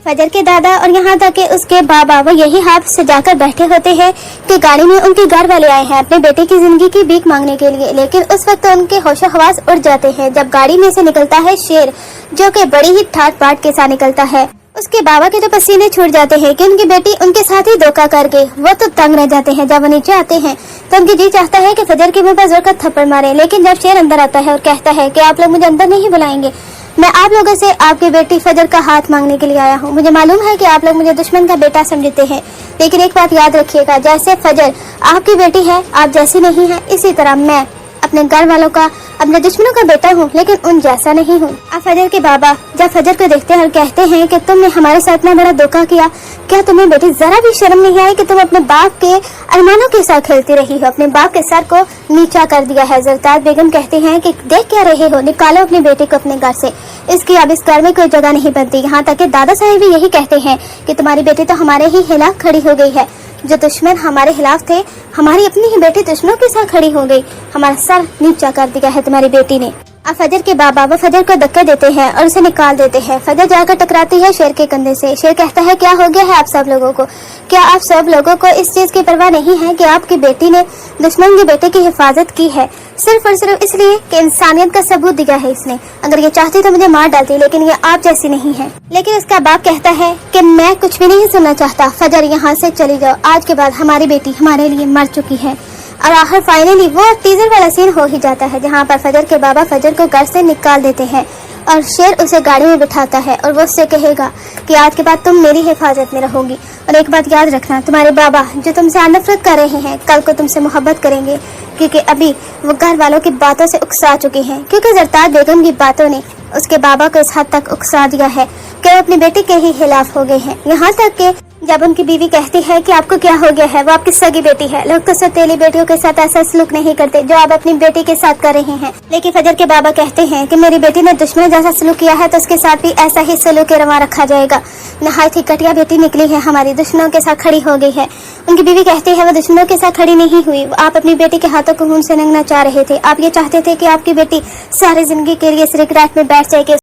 फजर के दादा और यहाँ तक कि उसके बाबा वो यही हाथ सजाकर बैठे होते हैं कि गाड़ी में उनके घर वाले आए हैं अपने बेटे की जिंदगी की भीख मांगने के लिए। लेकिन उस वक्त उनके होशो हवास उड़ जाते हैं जब गाड़ी में से निकलता है शेर, जो कि बड़ी ही ठाट बाट के साथ निकलता है। उसके बाबा के तो पसीने छूट जाते हैं कि उनकी बेटी उनके साथ ही धोखा कर गई। वो तो तंग रह जाते हैं। जब वो नीचे आते हैं तो उनकी जी चाहता है कि फजर के मुंह पर जोर का थप्पड़ मारे, लेकिन जब शेर अंदर आता है और कहता है कि आप लोग मुझे अंदर नहीं बुलाएंगे, मैं आप लोगों से आपकी बेटी फजर का हाथ मांगने के लिए आया हूँ। मुझे मालूम है कि आप लोग मुझे दुश्मन का बेटा समझते हैं, लेकिन एक बात याद रखिएगा, जैसे फजर आपकी बेटी है, आप जैसी नहीं है, इसी तरह मैं अपने घर वालों का, अपने दुश्मनों का बेटा हूँ, लेकिन उन जैसा नहीं हूँ। अब फजर के बाबा जब फजर को देखते हैं और कहते हैं कि तुमने हमारे साथ इतना बड़ा धोखा किया, क्या तुम्हें बेटी जरा भी शर्म नहीं आई कि तुम अपने बाप के अरमानों के साथ खेलती रही हो, अपने बाप के सर को नीचा कर दिया है। जरदाद बेगम कहती हैं कि देख क्या रहे हो, निकालो अपनी बेटी को अपने घर से, इसकी अब इस घर में कोई जगह नहीं बनती। यहाँ तक कि दादा साहब भी यही कहते हैं कि तुम्हारी बेटी तो हमारे ही खिलाफ खड़ी हो गई है। जो दुश्मन हमारे खिलाफ थे, हमारी अपनी ही बेटी दुश्मनों के साथ खड़ी हो गई, हमारा सर नीचा कर दिया है तुम्हारी बेटी ने। अब फजर के बाबा वो फजर को धक्का देते हैं और उसे निकाल देते हैं। फजर जाकर टकराती है शेर के कंधे से। शेर कहता है क्या हो गया है आप सब लोगों को, क्या आप सब लोगों को इस चीज की परवाह नहीं है कि आपकी बेटी ने दुश्मन की बेटे की हिफाजत की है, सिर्फ और सिर्फ इसलिए कि इंसानियत का सबूत दिया है इसने। अगर ये चाहती तो मुझे मार डालती, लेकिन ये आप जैसी नहीं है। लेकिन उसका बाप कहता है कि मैं कुछ भी नहीं सुनना चाहता, फजर यहाँ से चली जाओ, आज के बाद हमारी बेटी हमारे लिए मर चुकी है। और आखिर फाइनली वो टीजर वाला सीन हो ही जाता है, जहाँ पर फजर के बाबा फजर को घर से निकाल देते हैं और शेर उसे गाड़ी में बिठाता है और वो उससे कहेगा कि आज के बाद तुम मेरी हिफाजत में रहोगी। और एक बात याद रखना, तुम्हारे बाबा जो तुमसे नफरत कर रहे हैं, कल को तुमसे मोहब्बत करेंगे, क्योंकि अभी वो घर वालों की बातों से उकसा चुकी हैं, क्योंकि जरदाद बेगम की बातों ने उसके बाबा को इस हद तक उकसा दिया है कि वो अपनी बेटी के ही खिलाफ हो गए हैं। यहाँ तक कि जब उनकी बीवी कहती है कि आपको क्या हो गया है, वो आपकी सगी बेटी है, लोग तो सौतेली बेटियों के साथ ऐसा सलूक नहीं करते जो आप अपनी बेटी के साथ कर रहे हैं। लेकिन फजर के बाबा कहते हैं कि मेरी बेटी ने दुश्मन जैसा सलूक किया है तो उसके साथ भी ऐसा ही सलूक रवा रखा जाएगा। नहायत ही घटिया बेटी निकली है, हमारी दुश्मनों के साथ खड़ी हो गई है। उनकी बीवी कहती है वो दुश्मनों के साथ खड़ी नहीं हुई, आप अपनी बेटी के हाथों को खून से रंगना चाह रहे थे। आप ये चाहते थे कि आपकी बेटी सारी जिंदगी के लिए सिगरेट में बैठ जाएगी।